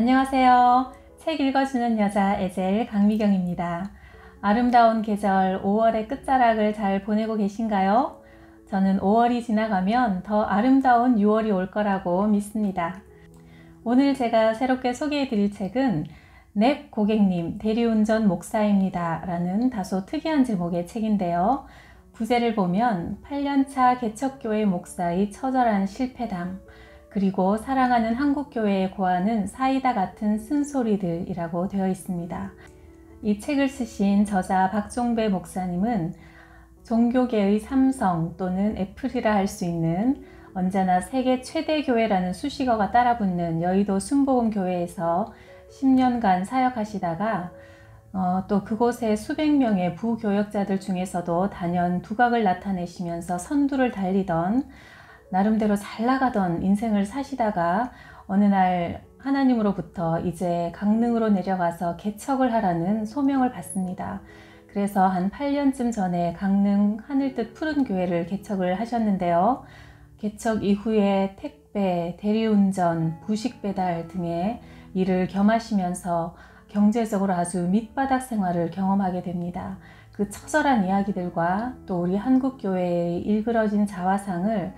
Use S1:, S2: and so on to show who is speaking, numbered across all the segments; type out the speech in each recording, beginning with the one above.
S1: 안녕하세요. 책 읽어주는 여자 에젤 강미경입니다. 아름다운 계절 5월의 끝자락을 잘 보내고 계신가요? 저는 5월이 지나가면 더 아름다운 6월이 올 거라고 믿습니다. 오늘 제가 새롭게 소개해 드릴 책은 넵 고객님 대리운전 목사입니다 라는 다소 특이한 제목의 책인데요. 부제를 보면 8년차 개척교회 목사의 처절한 실패담, 그리고 사랑하는 한국교회에 고하는 사이다 같은 쓴소리들이라고 되어 있습니다. 이 책을 쓰신 저자 박종배 목사님은 종교계의 삼성 또는 애플이라 할 수 있는 언제나 세계 최대 교회라는 수식어가 따라붙는 여의도 순복음교회에서 10년간 사역하시다가 또 그곳의 수백 명의 부교역자들 중에서도 단연 두각을 나타내시면서 선두를 달리던 나름대로 잘 나가던 인생을 사시다가 어느 날 하나님으로부터 이제 강릉으로 내려가서 개척을 하라는 소명을 받습니다. 그래서 한 8년쯤 전에 강릉 하늘뜻 푸른 교회를 개척을 하셨는데요. 개척 이후에 택배, 대리운전, 부식 배달 등의 일을 겸하시면서 경제적으로 아주 밑바닥 생활을 경험하게 됩니다. 그 처절한 이야기들과 또 우리 한국교회의 일그러진 자화상을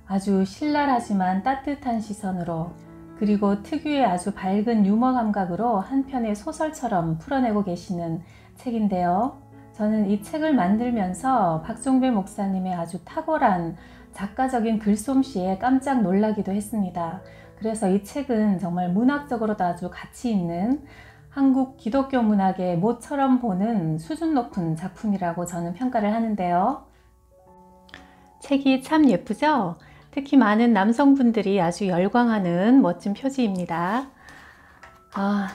S1: 아주 신랄하지만 따뜻한 시선으로, 그리고 특유의 아주 밝은 유머 감각으로 한 편의 소설처럼 풀어내고 계시는 책인데요. 저는 이 책을 만들면서 박종배 목사님의 아주 탁월한 작가적인 글솜씨에 깜짝 놀라기도 했습니다. 그래서 이 책은 정말 문학적으로도 아주 가치 있는 한국 기독교 문학의 모처럼 보는 수준 높은 작품이라고 저는 평가를 하는데요. 책이 참 예쁘죠? 특히 많은 남성분들이 아주 열광하는 멋진 표지입니다.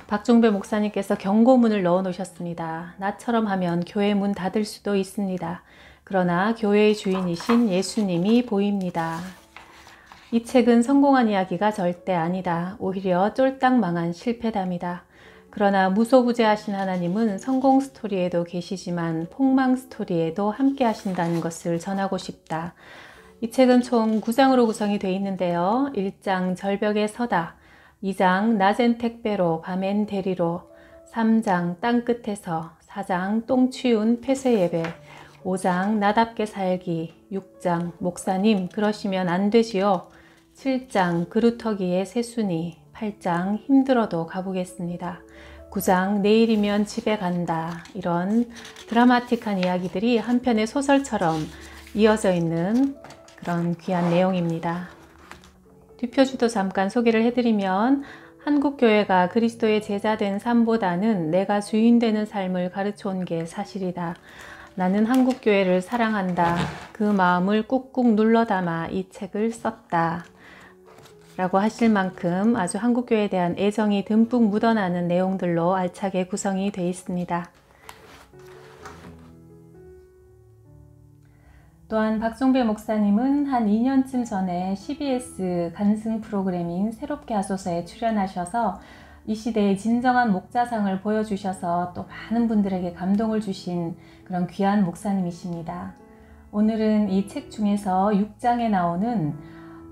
S1: 박종배 목사님께서 경고문을 넣어 놓으셨습니다. 나처럼 하면 교회 문 닫을 수도 있습니다. 그러나 교회의 주인이신 예수님이 보입니다. 이 책은 성공한 이야기가 절대 아니다. 오히려 쫄딱 망한 실패담이다. 그러나 무소부재하신 하나님은 성공 스토리에도 계시지만 폭망 스토리에도 함께 하신다는 것을 전하고 싶다. 이 책은 총 9장으로 구성이 되어 있는데요. 1장 절벽에 서다, 2장 낮엔 택배로 밤엔 대리로, 3장 땅끝에서, 4장 똥치운 폐쇄예배, 5장 나답게 살기, 6장 목사님 그러시면 안 되지요, 7장 그루터기의 새순이, 8장 힘들어도 가보겠습니다, 9장 내일이면 집에 간다. 이런 드라마틱한 이야기들이 한 편의 소설처럼 이어져 있는 그런 귀한 내용입니다. 뒷표지도 잠깐 소개를 해드리면 한국교회가 그리스도의 제자된 삶보다는 내가 주인 되는 삶을 가르쳐온 게 사실이다. 나는 한국교회를 사랑한다. 그 마음을 꾹꾹 눌러 담아 이 책을 썼다. 라고 하실 만큼 아주 한국교회에 대한 애정이 듬뿍 묻어나는 내용들로 알차게 구성이 되어 있습니다. 또한 박종배 목사님은 한 2년쯤 전에 CBS 간승 프로그램인 새롭게 하소서에 출연하셔서 이 시대의 진정한 목자상을 보여주셔서 또 많은 분들에게 감동을 주신 그런 귀한 목사님이십니다. 오늘은 이 책 중에서 6장에 나오는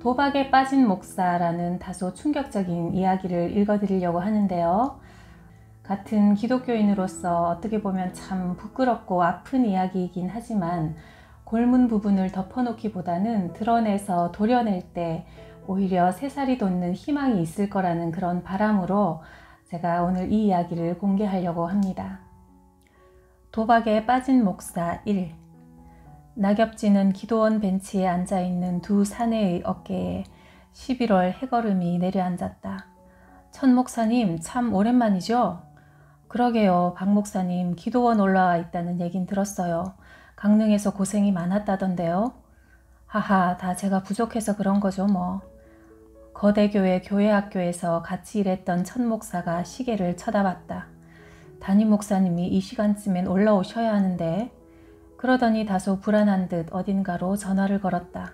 S1: 도박에 빠진 목사라는 다소 충격적인 이야기를 읽어드리려고 하는데요. 같은 기독교인으로서 어떻게 보면 참 부끄럽고 아픈 이야기이긴 하지만 골문 부분을 덮어놓기보다는 드러내서 도려낼 때 오히려 새살이 돋는 희망이 있을 거라는 그런 바람으로 제가 오늘 이 이야기를 공개하려고 합니다. 도박에 빠진 목사 1. 낙엽지는 기도원 벤치에 앉아있는 두 사내의 어깨에 11월 해걸음이 내려앉았다. 천 목사님 참 오랜만이죠? 그러게요. 박 목사님 기도원 올라와 있다는 얘긴 들었어요. 강릉에서 고생이 많았다던데요. 하하, 다 제가 부족해서 그런 거죠 뭐. 거대교회 교회학교에서 같이 일했던 천 목사가 시계를 쳐다봤다. 담임 목사님이 이 시간쯤엔 올라오셔야 하는데. 그러더니 다소 불안한 듯 어딘가로 전화를 걸었다.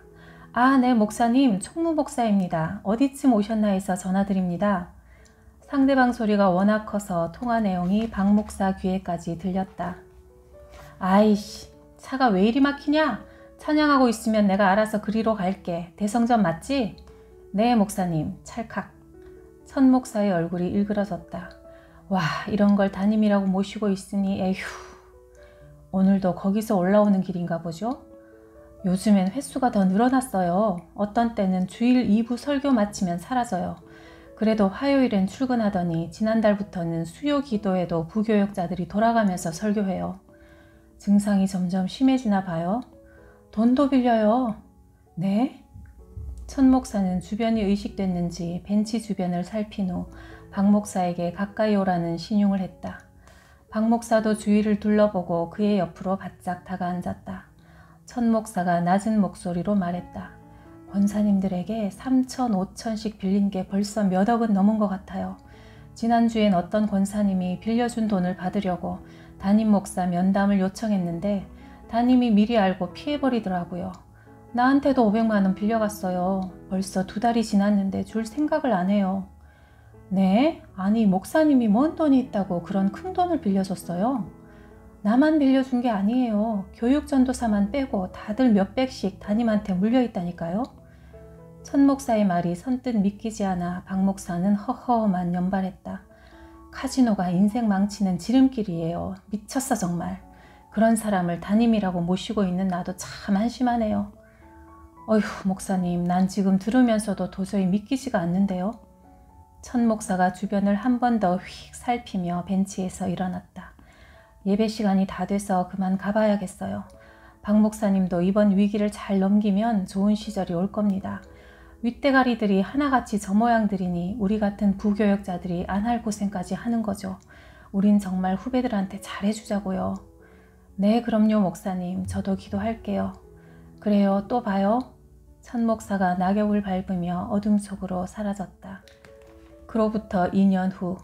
S1: 아, 네 목사님, 총무 목사입니다. 어디쯤 오셨나 해서 전화드립니다. 상대방 소리가 워낙 커서 통화 내용이 박 목사 귀에까지 들렸다. 아이씨, 차가 왜 이리 막히냐? 찬양하고 있으면 내가 알아서 그리로 갈게. 대성전 맞지? 네 목사님. 찰칵. 천 목사의 얼굴이 일그러졌다. 와, 이런 걸 담임이라고 모시고 있으니 에휴. 오늘도 거기서 올라오는 길인가 보죠? 요즘엔 횟수가 더 늘어났어요. 어떤 때는 주일 2부 설교 마치면 사라져요. 그래도 화요일엔 출근하더니 지난달부터는 수요 기도에도 부교역자들이 돌아가면서 설교해요. 증상이 점점 심해지나 봐요. 돈도 빌려요. 네? 천 목사는 주변이 의식됐는지 벤치 주변을 살핀 후 박 목사에게 가까이 오라는 신용을 했다. 박 목사도 주위를 둘러보고 그의 옆으로 바짝 다가앉았다. 천 목사가 낮은 목소리로 말했다. 권사님들에게 3천, 5천씩 빌린 게 벌써 몇 억은 넘은 것 같아요. 지난주엔 어떤 권사님이 빌려준 돈을 받으려고 담임 목사 면담을 요청했는데 담임이 미리 알고 피해버리더라고요. 나한테도 500만 원 빌려갔어요. 벌써 2달이 지났는데 줄 생각을 안 해요. 네? 아니 목사님이 뭔 돈이 있다고 그런 큰 돈을 빌려줬어요? 나만 빌려준 게 아니에요. 교육전도사만 빼고 다들 몇백씩 담임한테 물려있다니까요. 천 목사의 말이 선뜻 믿기지 않아 박 목사는 허허만 연발했다. 카지노가 인생 망치는 지름길이에요. 미쳤어 정말. 그런 사람을 담임이라고 모시고 있는 나도 참 한심하네요. 어휴 목사님, 난 지금 들으면서도 도저히 믿기지가 않는데요. 천 목사가 주변을 한 번 더 휙 살피며 벤치에서 일어났다. 예배 시간이 다 돼서 그만 가봐야겠어요. 박 목사님도 이번 위기를 잘 넘기면 좋은 시절이 올 겁니다. 윗대가리들이 하나같이 저 모양들이니 우리 같은 부교역자들이 안 할 고생까지 하는 거죠. 우린 정말 후배들한테 잘해주자고요. 네, 그럼요 목사님. 저도 기도할게요. 그래요, 또 봐요. 천 목사가 낙엽을 밟으며 어둠 속으로 사라졌다. 그로부터 2년 후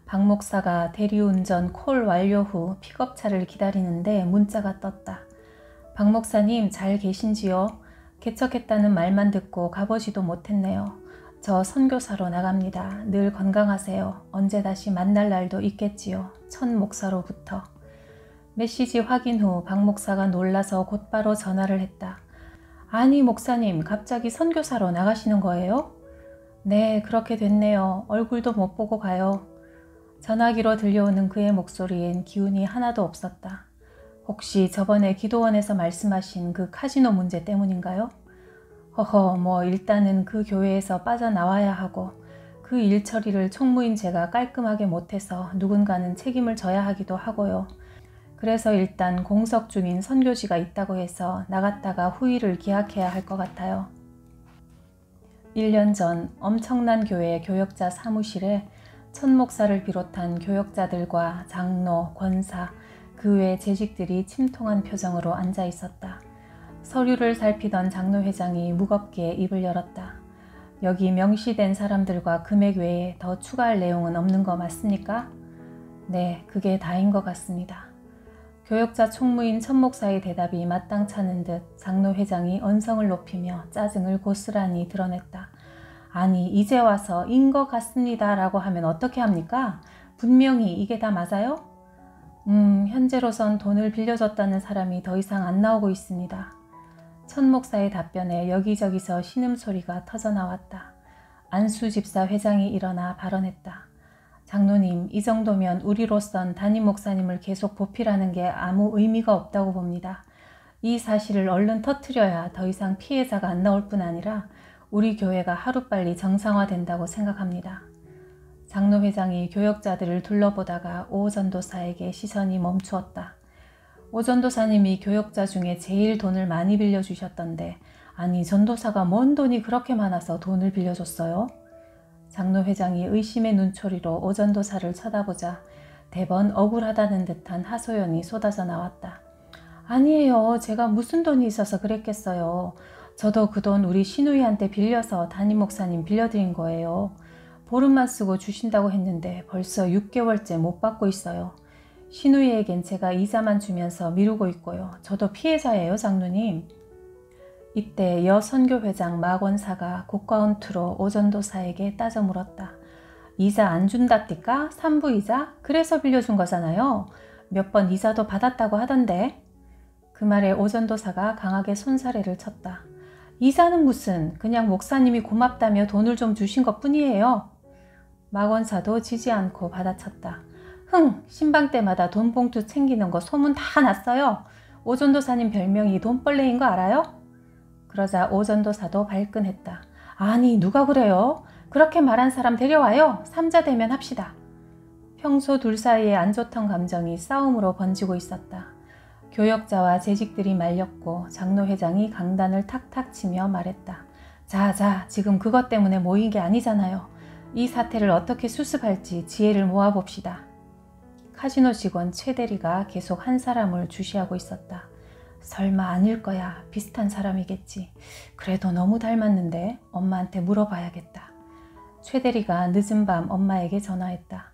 S1: 박 목사가 대리운전 콜 완료 후 픽업차를 기다리는데 문자가 떴다. 박 목사님 잘 계신지요? 개척했다는 말만 듣고 가보지도 못했네요. 저 선교사로 나갑니다. 늘 건강하세요. 언제 다시 만날 날도 있겠지요. 천 목사로부터. 메시지 확인 후 박 목사가 놀라서 곧바로 전화를 했다. 아니 목사님, 갑자기 선교사로 나가시는 거예요? 네, 그렇게 됐네요. 얼굴도 못 보고 가요. 전화기로 들려오는 그의 목소리엔 기운이 하나도 없었다. 혹시 저번에 기도원에서 말씀하신 그 카지노 문제 때문인가요? 허허, 일단은 그 교회에서 빠져나와야 하고 그 일 처리를 총무인 제가 깔끔하게 못해서 누군가는 책임을 져야 하기도 하고요. 그래서 일단 공석 중인 선교지가 있다고 해서 나갔다가 후일을 기약해야 할 것 같아요. 1년 전 엄청난 교회 교역자 사무실에 천 목사를 비롯한 교역자들과 장로, 권사, 그 외 재직들이 침통한 표정으로 앉아 있었다. 서류를 살피던 장로회장이 무겁게 입을 열었다. 여기 명시된 사람들과 금액 외에 더 추가할 내용은 없는 거 맞습니까? 네, 그게 다인 것 같습니다. 교역자 총무인 천 목사의 대답이 마땅찮은 듯 장로회장이 언성을 높이며 짜증을 고스란히 드러냈다. 아니, 이제 와서 인 것 같습니다 라고 하면 어떻게 합니까? 분명히 이게 다 맞아요? 현재로선 돈을 빌려줬다는 사람이 더 이상 안 나오고 있습니다. 천 목사의 답변에 여기저기서 신음소리가 터져나왔다. 안수 집사 회장이 일어나 발언했다. 장로님, 이 정도면 우리로선 담임 목사님을 계속 보필하는 게 아무 의미가 없다고 봅니다. 이 사실을 얼른 터뜨려야 더 이상 피해자가 안 나올 뿐 아니라 우리 교회가 하루빨리 정상화된다고 생각합니다. 장로회장이 교역자들을 둘러보다가 오 전도사에게 시선이 멈추었다. 오 전도사님이 교역자 중에 제일 돈을 많이 빌려주셨던데 아니 전도사가 뭔 돈이 그렇게 많아서 돈을 빌려줬어요? 장로회장이 의심의 눈초리로 오 전도사를 쳐다보자 대번 억울하다는 듯한 하소연이 쏟아져 나왔다. 아니에요. 제가 무슨 돈이 있어서 그랬겠어요. 저도 그 돈 우리 시누이한테 빌려서 담임 목사님 빌려드린 거예요. 보름만 쓰고 주신다고 했는데 벌써 6개월째 못 받고 있어요. 시누이에겐 제가 이자만 주면서 미루고 있고요. 저도 피해자예요, 장로님. 이때 여 선교회장 마 권사가 고가운 투로 오 전도사에게 따져 물었다. 이자 안 준답니까? 3부 이자? 그래서 빌려준 거잖아요. 몇 번 이자도 받았다고 하던데. 그 말에 오 전도사가 강하게 손사래를 쳤다. 이자는 무슨, 그냥 목사님이 고맙다며 돈을 좀 주신 것 뿐이에요. 막 원사도 지지 않고 받아쳤다. 흥! 신방 때마다 돈봉투 챙기는 거 소문 다 났어요. 오전도사님 별명이 돈벌레인 거 알아요? 그러자 오전도사도 발끈했다. 아니 누가 그래요? 그렇게 말한 사람 데려와요. 삼자 대면 합시다. 평소 둘 사이에 안 좋던 감정이 싸움으로 번지고 있었다. 교역자와 재직들이 말렸고 장로회장이 강단을 탁탁 치며 말했다. 자, 지금 그것 때문에 모인 게 아니잖아요. 이 사태를 어떻게 수습할지 지혜를 모아봅시다. 카지노 직원 최 대리가 계속 한 사람을 주시하고 있었다. 설마 아닐 거야. 비슷한 사람이겠지. 그래도 너무 닮았는데 엄마한테 물어봐야겠다. 최 대리가 늦은 밤 엄마에게 전화했다.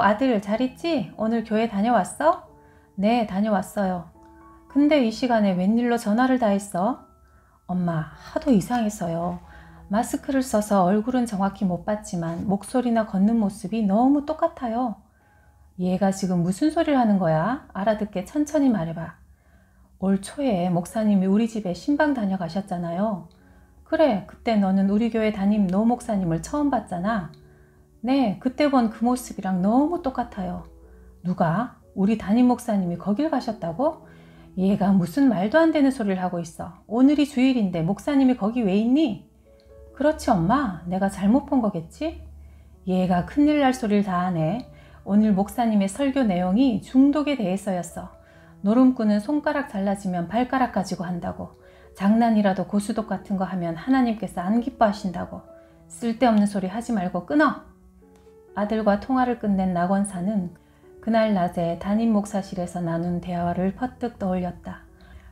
S1: 아들 잘 있지? 오늘 교회 다녀왔어? 네, 다녀왔어요. 근데 이 시간에 웬일로 전화를 다 했어? 엄마, 하도 이상했어요. 마스크를 써서 얼굴은 정확히 못 봤지만 목소리나 걷는 모습이 너무 똑같아요. 얘가 지금 무슨 소리를 하는 거야? 알아듣게 천천히 말해봐. 올 초에 목사님이 우리 집에 신방 다녀가셨잖아요. 그래, 그때 너는 우리 교회 담임 노 목사님을 처음 봤잖아. 네, 그때 본 그 모습이랑 너무 똑같아요. 누가? 우리 담임 목사님이 거길 가셨다고? 얘가 무슨 말도 안 되는 소리를 하고 있어. 오늘이 주일인데 목사님이 거기 왜 있니? 그렇지 엄마, 내가 잘못 본 거겠지? 얘가 큰일 날 소리를 다 하네. 오늘 목사님의 설교 내용이 중독에 대해서였어. 노름꾼은 손가락 잘라지면 발가락 가지고 한다고. 장난이라도 고수독 같은 거 하면 하나님께서 안 기뻐하신다고. 쓸데없는 소리 하지 말고 끊어. 아들과 통화를 끝낸 낙원사는 그날 낮에 담임 목사실에서 나눈 대화를 퍼뜩 떠올렸다.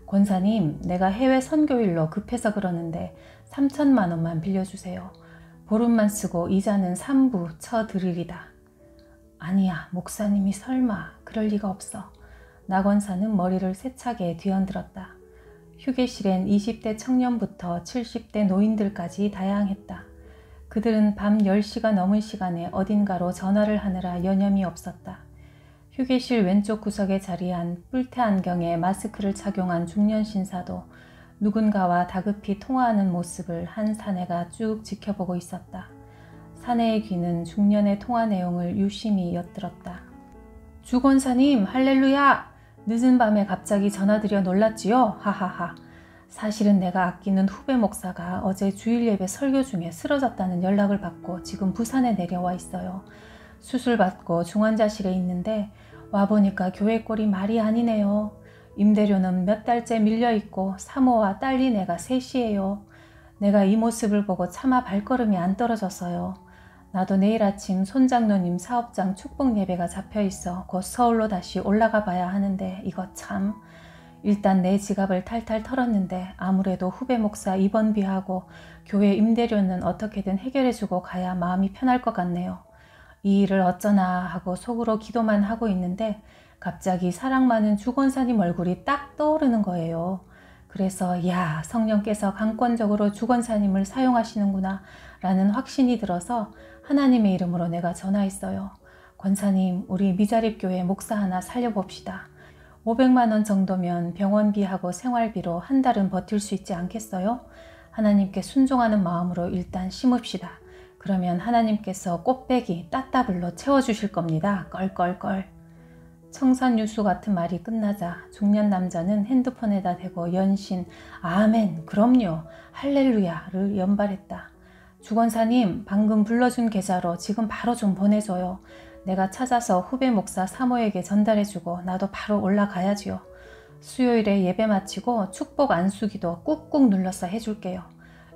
S1: 권사님, 내가 해외 선교일로 급해서 그러는데 3천만 원만 빌려주세요. 보름만 쓰고 이자는 3부 쳐드리리다. 아니야, 목사님이 설마 그럴 리가 없어. 낙원사는 머리를 세차게 뒤흔들었다. 휴게실엔 20대 청년부터 70대 노인들까지 다양했다. 그들은 밤 10시가 넘은 시간에 어딘가로 전화를 하느라 여념이 없었다. 휴게실 왼쪽 구석에 자리한 뿔테 안경에 마스크를 착용한 중년 신사도 누군가와 다급히 통화하는 모습을 한 사내가 쭉 지켜보고 있었다. 사내의 귀는 중년의 통화 내용을 유심히 엿들었다. 주권사님, 할렐루야! 늦은 밤에 갑자기 전화드려 놀랐지요? 하하하. 사실은 내가 아끼는 후배 목사가 어제 주일 예배 설교 중에 쓰러졌다는 연락을 받고 지금 부산에 내려와 있어요. 수술받고 중환자실에 있는데 와보니까 교회 꼴이 말이 아니네요. 임대료는 몇 달째 밀려있고 사모와 딸리네가 셋이에요. 내가 이 모습을 보고 차마 발걸음이 안 떨어졌어요. 나도 내일 아침 손장로님 사업장 축복 예배가 잡혀있어 곧 서울로 다시 올라가 봐야 하는데 이거 참... 일단 내 지갑을 탈탈 털었는데 아무래도 후배 목사 입원비하고 교회 임대료는 어떻게든 해결해주고 가야 마음이 편할 것 같네요. 이 일을 어쩌나 하고 속으로 기도만 하고 있는데 갑자기 사랑 많은 주권사님 얼굴이 딱 떠오르는 거예요. 그래서 야, 성령께서 강권적으로 주권사님을 사용하시는구나 라는 확신이 들어서 하나님의 이름으로 내가 전화했어요. 권사님, 우리 미자립교회 목사 하나 살려봅시다. 500만 원 정도면 병원비하고 생활비로 한 달은 버틸 수 있지 않겠어요? 하나님께 순종하는 마음으로 일단 심읍시다. 그러면 하나님께서 꽃배기 따따블로 채워주실 겁니다. 껄껄껄. 청산유수 같은 말이 끝나자 중년 남자는 핸드폰에다 대고 연신 아멘, 그럼요, 할렐루야를 연발했다. 주권사님, 방금 불러준 계좌로 지금 바로 좀 보내줘요. 내가 찾아서 후배 목사 사모에게 전달해주고 나도 바로 올라가야지요. 수요일에 예배 마치고 축복 안수기도 꾹꾹 눌러서 해줄게요.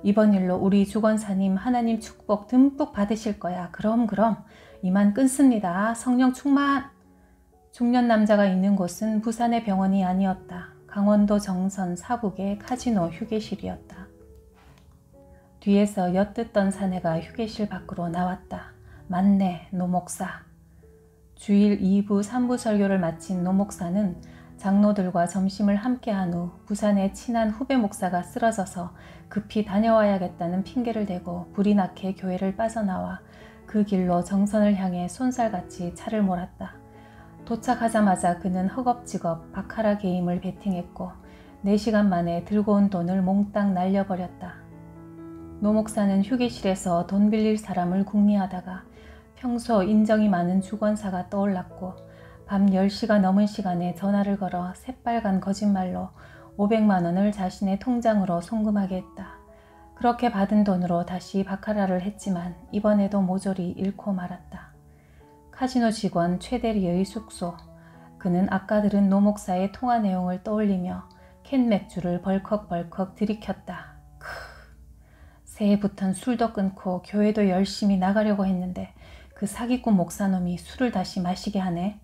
S1: 이번 일로 우리 주권사님 하나님 축복 듬뿍 받으실 거야. 그럼 이만 끊습니다. 성령 충만. 중년 남자가 있는 곳은 부산의 병원이 아니었다. 강원도 정선 사북의 카지노 휴게실이었다. 뒤에서 엿듣던 사내가 휴게실 밖으로 나왔다. 맞네, 노 목사. 주일 2부, 3부 설교를 마친 노 목사는 장로들과 점심을 함께한 후 부산의 친한 후배 목사가 쓰러져서 급히 다녀와야겠다는 핑계를 대고 불이 나게 교회를 빠져나와 그 길로 정선을 향해 쏜살같이 차를 몰았다. 도착하자마자 그는 허겁지겁 바카라 게임을 베팅했고 4시간 만에 들고 온 돈을 몽땅 날려버렸다. 노 목사는 휴게실에서 돈 빌릴 사람을 궁리하다가 평소 인정이 많은 주권사가 떠올랐고 밤 10시가 넘은 시간에 전화를 걸어 새빨간 거짓말로 500만 원을 자신의 통장으로 송금하게 했다. 그렇게 받은 돈으로 다시 바카라를 했지만 이번에도 모조리 잃고 말았다. 카지노 직원 최대리의 숙소. 그는 아까 들은 노 목사의 통화 내용을 떠올리며 캔 맥주를 벌컥벌컥 들이켰다. 새해부턴 술도 끊고 교회도 열심히 나가려고 했는데 그 사기꾼 목사놈이 술을 다시 마시게 하네.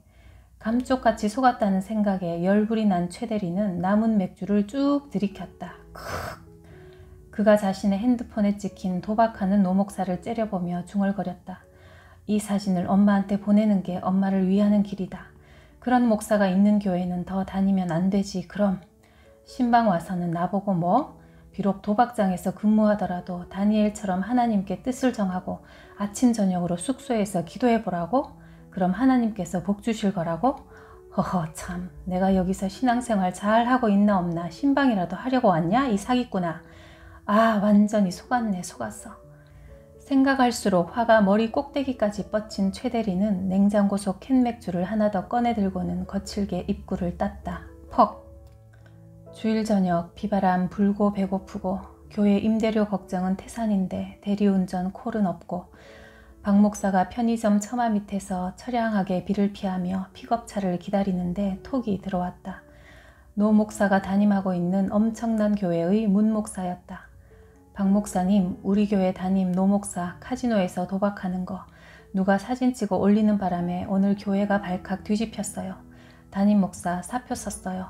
S1: 감쪽같이 속았다는 생각에 열불이 난 최대리는 남은 맥주를 쭉 들이켰다. 그가 자신의 핸드폰에 찍힌 도박하는 노 목사를 째려보며 중얼거렸다. 이 사진을 엄마한테 보내는 게 엄마를 위하는 길이다. 그런 목사가 있는 교회는 더 다니면 안 되지. 그럼 신방 와서는 나보고 뭐? 비록 도박장에서 근무하더라도 다니엘처럼 하나님께 뜻을 정하고 아침 저녁으로 숙소에서 기도해보라고? 그럼 하나님께서 복 주실 거라고? 허허 참, 내가 여기서 신앙생활 잘하고 있나 없나 신방이라도 하려고 왔냐? 이 사기꾼아. 아, 완전히 속았네, 속았어. 생각할수록 화가 머리 꼭대기까지 뻗친 최대리는 냉장고 속 캔맥주를 하나 더 꺼내 들고는 거칠게 입구를 땄다. 퍽! 주일 저녁 비바람 불고 배고프고 교회 임대료 걱정은 태산인데 대리운전 콜은 없고 박 목사가 편의점 처마 밑에서 처량하게 비를 피하며 픽업차를 기다리는데 톡이 들어왔다. 노 목사가 담임하고 있는 엄청난 교회의 문 목사였다. 박 목사님, 우리 교회 담임 노 목사 카지노에서 도박하는 거 누가 사진 찍어 올리는 바람에 오늘 교회가 발칵 뒤집혔어요. 담임 목사 사표 썼어요.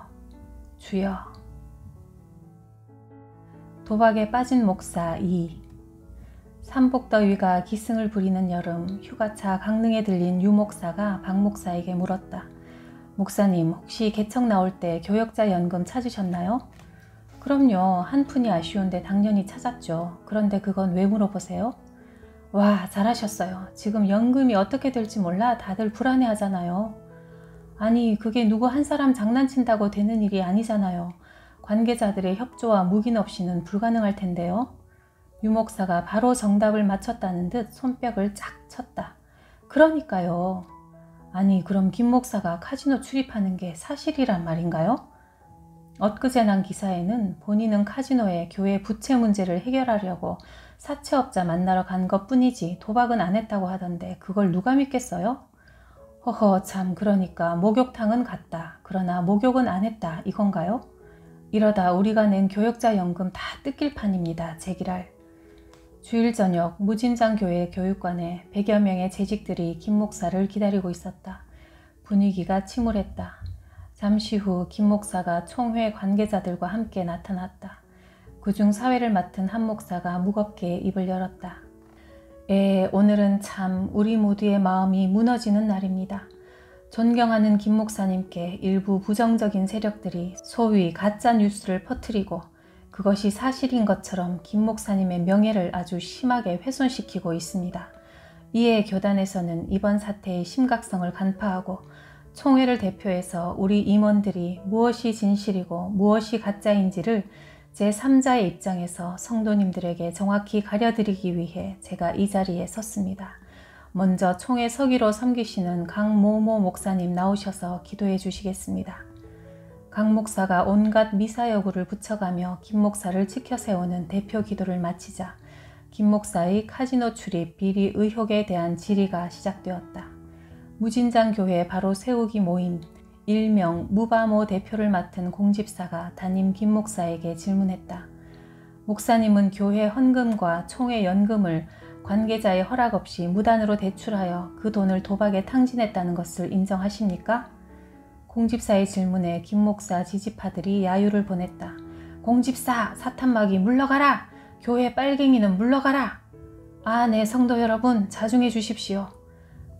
S1: 주여. 도박에 빠진 목사 2. 삼복더위가 기승을 부리는 여름 휴가차 강릉에 들린 유 목사가 박 목사에게 물었다. 목사님, 혹시 개척 나올 때 교역자 연금 찾으셨나요? 그럼요. 한 푼이 아쉬운데 당연히 찾았죠. 그런데 그건 왜 물어보세요? 와, 잘하셨어요. 지금 연금이 어떻게 될지 몰라 다들 불안해하잖아요. 아니, 그게 누구 한 사람 장난친다고 되는 일이 아니잖아요. 관계자들의 협조와 묵인 없이는 불가능할 텐데요. 유 목사가 바로 정답을 맞췄다는 듯 손뼉을 쫙 쳤다. 그러니까요. 아니, 그럼 김 목사가 카지노 출입하는 게 사실이란 말인가요? 엊그제 난 기사에는 본인은 카지노에 교회 부채 문제를 해결하려고 사채업자 만나러 간 것뿐이지 도박은 안 했다고 하던데 그걸 누가 믿겠어요? 허허 참, 그러니까 목욕탕은 갔다. 그러나 목욕은 안 했다. 이건가요? 이러다 우리가 낸 교역자 연금 다 뜯길 판입니다. 제기랄. 주일 저녁 무진장교회 교육관에 100여 명의 재직들이 김 목사를 기다리고 있었다. 분위기가 침울했다. 잠시 후 김 목사가 총회 관계자들과 함께 나타났다. 그중 사회를 맡은 한 목사가 무겁게 입을 열었다. 오늘은 참 우리 모두의 마음이 무너지는 날입니다. 존경하는 김 목사님께 일부 부정적인 세력들이 소위 가짜 뉴스를 퍼뜨리고 그것이 사실인 것처럼 김 목사님의 명예를 아주 심하게 훼손시키고 있습니다. 이에 교단에서는 이번 사태의 심각성을 간파하고 총회를 대표해서 우리 임원들이 무엇이 진실이고 무엇이 가짜인지를 제3자의 입장에서 성도님들에게 정확히 가려드리기 위해 제가 이 자리에 섰습니다. 먼저 총회 서기로 섬기시는 강모모 목사님 나오셔서 기도해 주시겠습니다. 강 목사가 온갖 미사여구를 붙여가며 김 목사를 지켜 세우는 대표 기도를 마치자 김 목사의 카지노 출입 비리 의혹에 대한 질의가 시작되었다. 무진장교회 바로 세우기 모임 일명 무바모 대표를 맡은 공집사가 담임 김 목사에게 질문했다. 목사님은 교회 헌금과 총회 연금을 관계자의 허락 없이 무단으로 대출하여 그 돈을 도박에 탕진했다는 것을 인정하십니까? 공집사의 질문에 김 목사 지지파들이 야유를 보냈다. 공집사, 사탄마귀 물러가라! 교회 빨갱이는 물러가라! 아, 네, 성도 여러분 자중해 주십시오.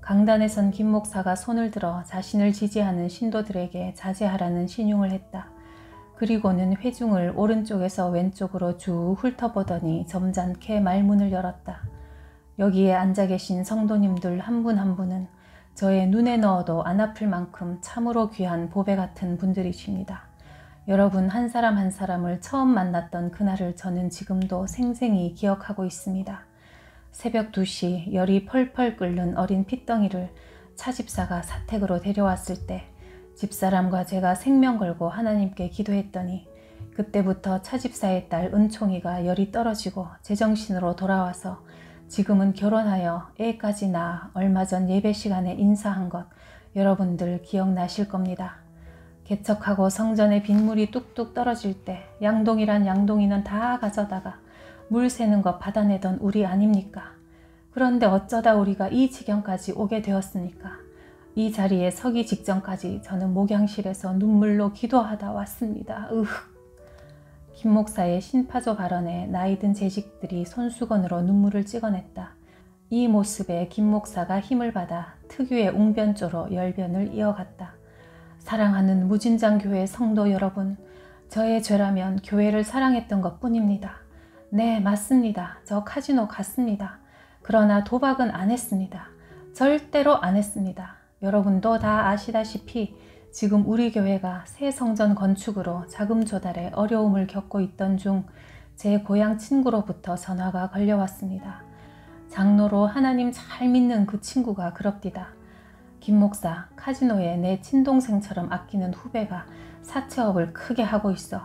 S1: 강단에 선 김 목사가 손을 들어 자신을 지지하는 신도들에게 자제하라는 신용을 했다. 그리고는 회중을 오른쪽에서 왼쪽으로 쭉 훑어보더니 점잖게 말문을 열었다. 여기에 앉아 계신 성도님들 한 분 한 분은 저의 눈에 넣어도 안 아플 만큼 참으로 귀한 보배 같은 분들이십니다. 여러분 한 사람 한 사람을 처음 만났던 그날을 저는 지금도 생생히 기억하고 있습니다. 새벽 2시 열이 펄펄 끓는 어린 핏덩이를 차집사가 사택으로 데려왔을 때 집사람과 제가 생명 걸고 하나님께 기도했더니 그때부터 차집사의 딸 은총이가 열이 떨어지고 제정신으로 돌아와서 지금은 결혼하여 애까지 낳아 얼마 전 예배 시간에 인사한 것 여러분들 기억나실 겁니다. 개척하고 성전에 빗물이 뚝뚝 떨어질 때 양동이란 양동이는 다 가져다가 물 새는 것 받아내던 우리 아닙니까? 그런데 어쩌다 우리가 이 지경까지 오게 되었습니까? 이 자리에 서기 직전까지 저는 목양실에서 눈물로 기도하다 왔습니다. 김 목사의 신파조 발언에 나이든 재직들이 손수건으로 눈물을 찍어냈다. 이 모습에 김 목사가 힘을 받아 특유의 웅변조로 열변을 이어갔다. 사랑하는 무진장 교회 성도 여러분, 저의 죄라면 교회를 사랑했던 것 뿐입니다. 네, 맞습니다. 저 카지노 갔습니다. 그러나 도박은 안 했습니다. 절대로 안 했습니다. 여러분도 다 아시다시피 지금 우리 교회가 새 성전 건축으로 자금 조달에 어려움을 겪고 있던 중 제 고향 친구로부터 전화가 걸려왔습니다. 장로로 하나님 잘 믿는 그 친구가 그럽디다. 김 목사, 카지노에 내 친동생처럼 아끼는 후배가 사채업을 크게 하고 있어.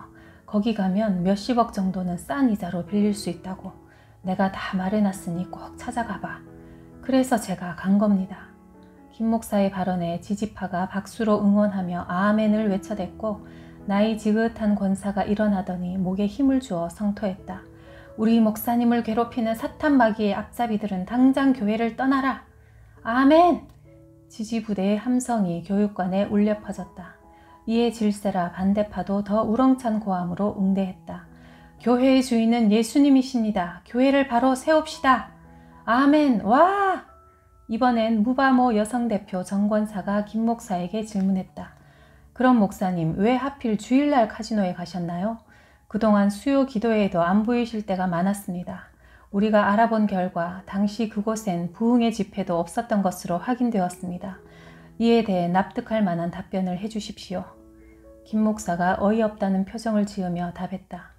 S1: 거기 가면 몇십억 정도는 싼 이자로 빌릴 수 있다고. 내가 다 말해놨으니 꼭 찾아가봐. 그래서 제가 간 겁니다. 김 목사의 발언에 지지파가 박수로 응원하며 아멘을 외쳐댔고 나이 지긋한 권사가 일어나더니 목에 힘을 주어 성토했다. 우리 목사님을 괴롭히는 사탄 마귀의 앞잡이들은 당장 교회를 떠나라. 아멘! 지지부대의 함성이 교육관에 울려 퍼졌다. 이에 질세라 반대파도 더 우렁찬 고함으로 응대했다. 교회의 주인은 예수님이십니다. 교회를 바로 세웁시다. 아멘! 와! 이번엔 무바모 여성대표 정권사가 김 목사에게 질문했다. 그럼 목사님, 왜 하필 주일날 카지노에 가셨나요? 그동안 수요 기도회에도 안 보이실 때가 많았습니다. 우리가 알아본 결과 당시 그곳엔 부흥의 집회도 없었던 것으로 확인되었습니다. 이에 대해 납득할 만한 답변을 해주십시오. 김 목사가 어이없다는 표정을 지으며 답했다.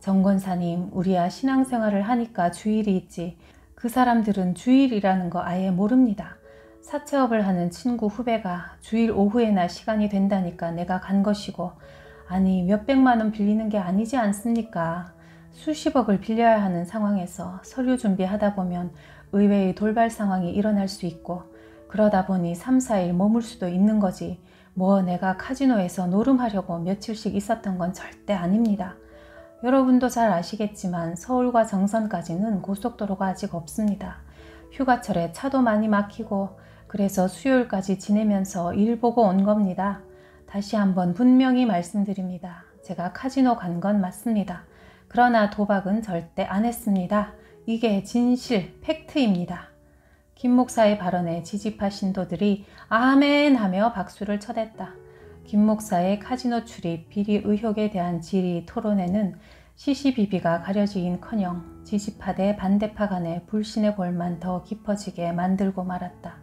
S1: 정권사님, 우리야 신앙생활을 하니까 주일이 있지. 그 사람들은 주일이라는 거 아예 모릅니다. 사채업을 하는 친구 후배가 주일 오후에나 시간이 된다니까 내가 간 것이고, 아니 몇백만 원 빌리는 게 아니지 않습니까? 수십억을 빌려야 하는 상황에서 서류 준비하다 보면 의외의 돌발 상황이 일어날 수 있고, 그러다 보니 3, 4일 머물 수도 있는 거지. 뭐 내가 카지노에서 노름하려고 며칠씩 있었던 건 절대 아닙니다. 여러분도 잘 아시겠지만 서울과 정선까지는 고속도로가 아직 없습니다. 휴가철에 차도 많이 막히고 그래서 수요일까지 지내면서 일 보고 온 겁니다. 다시 한번 분명히 말씀드립니다. 제가 카지노 간 건 맞습니다. 그러나 도박은 절대 안 했습니다. 이게 진실, 팩트입니다. 김 목사의 발언에 지지파 신도들이 아멘 하며 박수를 쳐댔다. 김 목사의 카지노 출입, 비리 의혹에 대한 질의 토론회는 시시비비가 가려지긴커녕 지지파 대 반대파 간의 불신의 골만 더 깊어지게 만들고 말았다.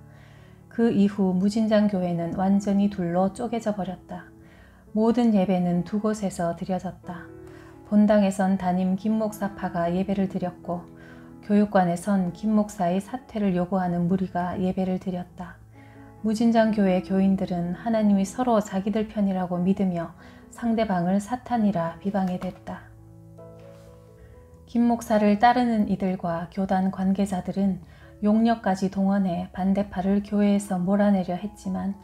S1: 그 이후 무진장 교회는 완전히 둘로 쪼개져 버렸다. 모든 예배는 두 곳에서 드려졌다. 본당에선 담임 김 목사파가 예배를 드렸고 교육관에선 김 목사의 사퇴를 요구하는 무리가 예배를 드렸다. 무진장 교회 교인들은 하나님이 서로 자기들 편이라고 믿으며 상대방을 사탄이라 비방해 댔다. 김 목사를 따르는 이들과 교단 관계자들은 용력까지 동원해 반대파를 교회에서 몰아내려 했지만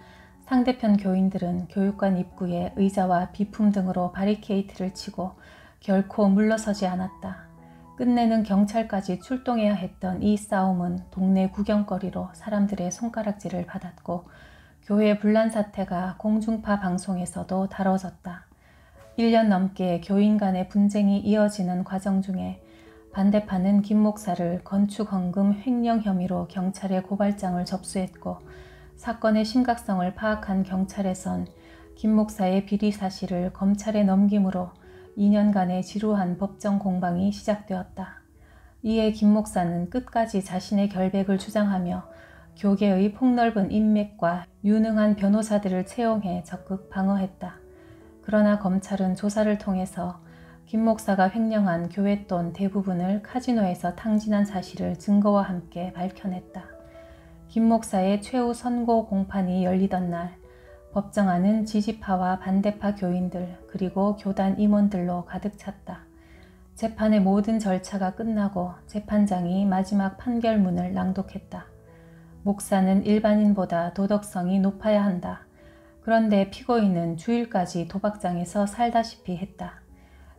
S1: 상대편 교인들은 교육관 입구에 의자와 비품 등으로 바리케이트를 치고 결코 물러서지 않았다. 끝내는 경찰까지 출동해야 했던 이 싸움은 동네 구경거리로 사람들의 손가락질을 받았고 교회 분란 사태가 공중파 방송에서도 다뤄졌다. 1년 넘게 교인 간의 분쟁이 이어지는 과정 중에 반대파는 김 목사를 건축헌금 횡령 혐의로 경찰에 고발장을 접수했고 사건의 심각성을 파악한 경찰에선 김 목사의 비리 사실을 검찰에 넘김으로 2년간의 지루한 법정 공방이 시작되었다. 이에 김 목사는 끝까지 자신의 결백을 주장하며 교계의 폭넓은 인맥과 유능한 변호사들을 채용해 적극 방어했다. 그러나 검찰은 조사를 통해서 김 목사가 횡령한 교회 돈 대부분을 카지노에서 탕진한 사실을 증거와 함께 밝혀냈다. 김 목사의 최후 선고 공판이 열리던 날 법정 안은 지지파와 반대파 교인들 그리고 교단 임원들로 가득 찼다. 재판의 모든 절차가 끝나고 재판장이 마지막 판결문을 낭독했다. 목사는 일반인보다 도덕성이 높아야 한다. 그런데 피고인은 주일까지 도박장에서 살다시피 했다.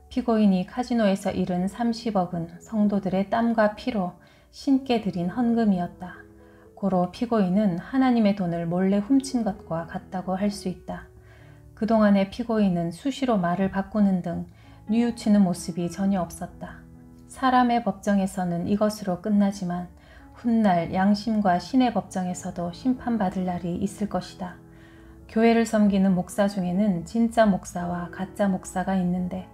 S1: 피고인이 카지노에서 잃은 30억은 성도들의 땀과 피로 신께 드린 헌금이었다. 고로 피고인은 하나님의 돈을 몰래 훔친 것과 같다고 할 수 있다. 그동안의 피고인은 수시로 말을 바꾸는 등 뉘우치는 모습이 전혀 없었다. 사람의 법정에서는 이것으로 끝나지만 훗날 양심과 신의 법정에서도 심판받을 날이 있을 것이다. 교회를 섬기는 목사 중에는 진짜 목사와 가짜 목사가 있는데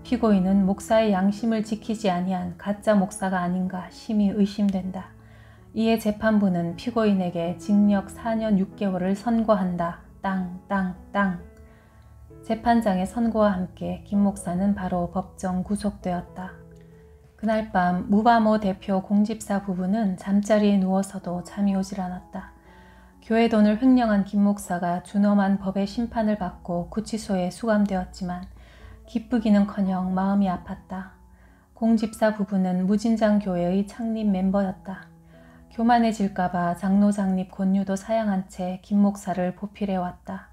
S1: 피고인은 목사의 양심을 지키지 아니한 가짜 목사가 아닌가 심히 의심된다. 이에 재판부는 피고인에게 징역 4년 6개월을 선고한다. 땅. 재판장의 선고와 함께 김 목사는 바로 법정 구속되었다. 그날 밤 무바모 대표 공집사 부부는 잠자리에 누워서도 잠이 오질 않았다. 교회 돈을 횡령한 김 목사가 준엄한 법의 심판을 받고 구치소에 수감되었지만 기쁘기는커녕 마음이 아팠다. 공집사 부부는 무진장 교회의 창립 멤버였다. 교만해질까봐 장로 장립 권유도 사양한 채 김 목사를 보필해왔다.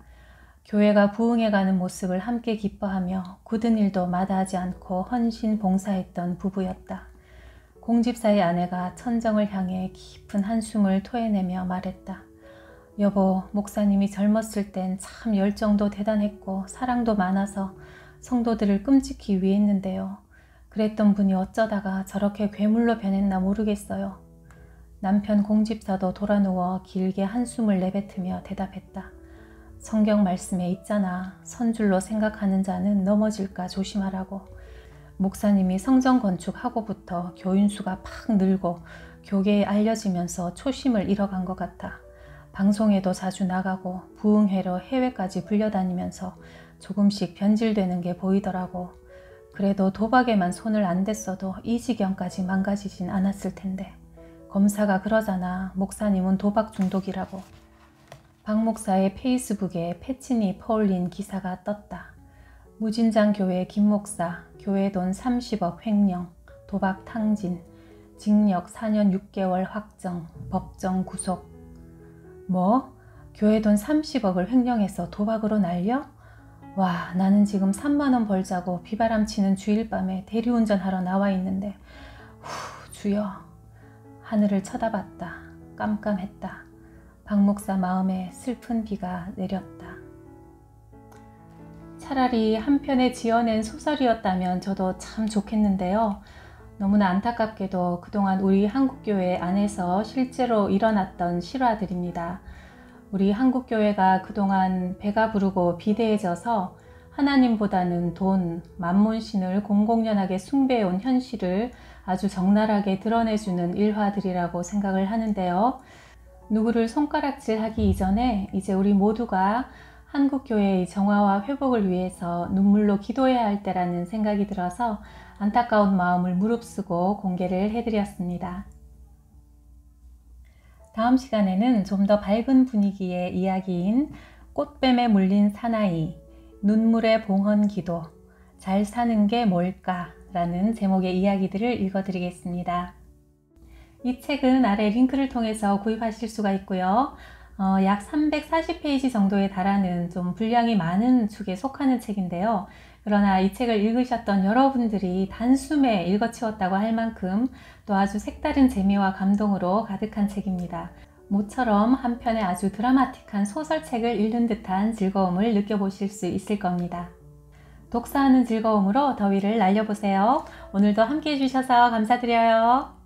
S1: 교회가 부흥해가는 모습을 함께 기뻐하며 굳은 일도 마다하지 않고 헌신 봉사했던 부부였다. 공집사의 아내가 천정을 향해 깊은 한숨을 토해내며 말했다. 여보, 목사님이 젊었을 땐 참 열정도 대단했고 사랑도 많아서 성도들을 끔찍히 위했는데요. 그랬던 분이 어쩌다가 저렇게 괴물로 변했나 모르겠어요. 남편 공집사도 돌아누워 길게 한숨을 내뱉으며 대답했다. 성경 말씀에 있잖아. 선줄로 생각하는 자는 넘어질까 조심하라고. 목사님이 성전 건축하고부터 교인수가 팍 늘고 교계에 알려지면서 초심을 잃어간 것 같아. 방송에도 자주 나가고 부흥회로 해외까지 불려다니면서 조금씩 변질되는 게 보이더라고. 그래도 도박에만 손을 안 댔어도 이 지경까지 망가지진 않았을 텐데. 검사가 그러잖아. 목사님은 도박 중독이라고. 박 목사의 페이스북에 패친이 퍼올린 기사가 떴다. 무진장 교회 김 목사, 교회 돈 30억 횡령, 도박 탕진, 징역 4년 6개월 확정, 법정 구속. 뭐? 교회 돈 30억을 횡령해서 도박으로 날려? 와, 나는 지금 3만원 벌자고 비바람 치는 주일 밤에 대리운전하러 나와 있는데 주여. 하늘을 쳐다봤다. 깜깜했다. 박 목사 마음에 슬픈 비가 내렸다. 차라리 한편에 지어낸 소설이었다면 저도 참 좋겠는데요. 너무나 안타깝게도 그동안 우리 한국교회 안에서 실제로 일어났던 실화들입니다. 우리 한국교회가 그동안 배가 부르고 비대해져서 하나님보다는 돈, 만몬신을 공공연하게 숭배해온 현실을 아주 적나라하게 드러내주는 일화들이라고 생각을 하는데요. 누구를 손가락질하기 이전에 이제 우리 모두가 한국교회의 정화와 회복을 위해서 눈물로 기도해야 할 때라는 생각이 들어서 안타까운 마음을 무릅쓰고 공개를 해드렸습니다. 다음 시간에는 좀 더 밝은 분위기의 이야기인 꽃뱀에 물린 사나이, 눈물의 봉헌 기도, 잘 사는 게 뭘까? 라는 제목의 이야기들을 읽어드리겠습니다. 이 책은 아래 링크를 통해서 구입하실 수가 있고요. 약 340페이지 정도에 달하는 좀 분량이 많은 축에 속하는 책인데요. 그러나 이 책을 읽으셨던 여러분들이 단숨에 읽어치웠다고 할 만큼 또 아주 색다른 재미와 감동으로 가득한 책입니다. 모처럼 한편의 아주 드라마틱한 소설책을 읽는 듯한 즐거움을 느껴보실 수 있을 겁니다. 독서하는 즐거움으로 더위를 날려보세요. 오늘도 함께 해주셔서 감사드려요.